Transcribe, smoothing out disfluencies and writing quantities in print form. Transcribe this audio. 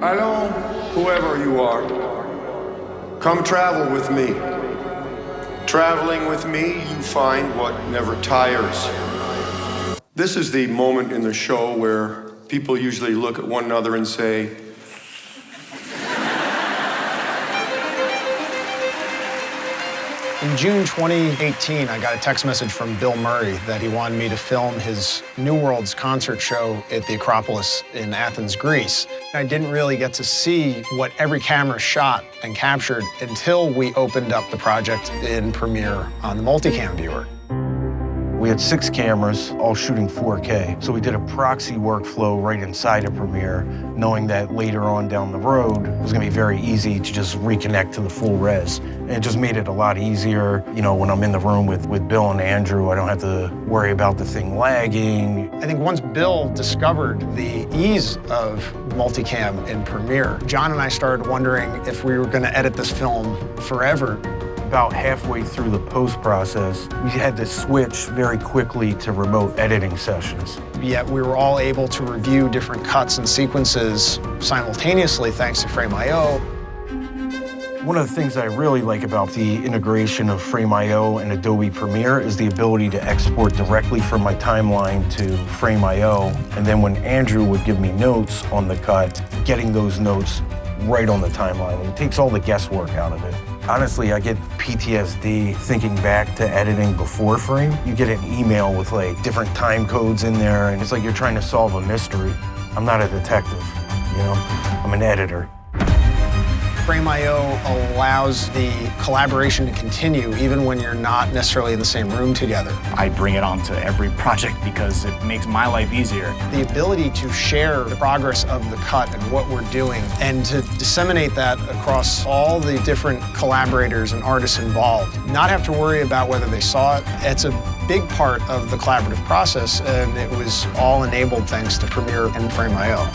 Hello, whoever you are. Come travel with me. Traveling with me, you find what never tires. This is the moment in the show where people usually look at one another and say, in June 2018, I got a text message from Bill Murray that he wanted me to film his New Worlds concert show at the Acropolis in Athens, Greece. I didn't really get to see what every camera shot and captured until we opened up the project in Premiere on the multicam viewer. We had 6 cameras, all shooting 4K. So we did a proxy workflow right inside of Premiere, knowing that later on down the road, it was gonna be very easy to just reconnect to the full res. And it just made it a lot easier. You know, when I'm in the room with Bill and Andrew, I don't have to worry about the thing lagging. I think once Bill discovered the ease of multicam in Premiere, John and I started wondering if we were gonna edit this film forever. About halfway through the post process, we had to switch very quickly to remote editing sessions. Yet we were all able to review different cuts and sequences simultaneously thanks to Frame.io. One of the things that I really like about the integration of Frame.io and Adobe Premiere is the ability to export directly from my timeline to Frame.io. And then when Andrew would give me notes on the cut, getting those notes right on the timeline. And it takes all the guesswork out of it. Honestly, I get PTSD thinking back to editing before Frame. You get an email with like different time codes in there, and it's like you're trying to solve a mystery. I'm not a detective, you know? I'm an editor. Frame.io allows the collaboration to continue even when you're not necessarily in the same room together. I bring it onto every project because it makes my life easier. The ability to share the progress of the cut and what we're doing and to disseminate that across all the different collaborators and artists involved. Not have to worry about whether they saw it. It's a big part of the collaborative process, and it was all enabled thanks to Premiere and Frame.io.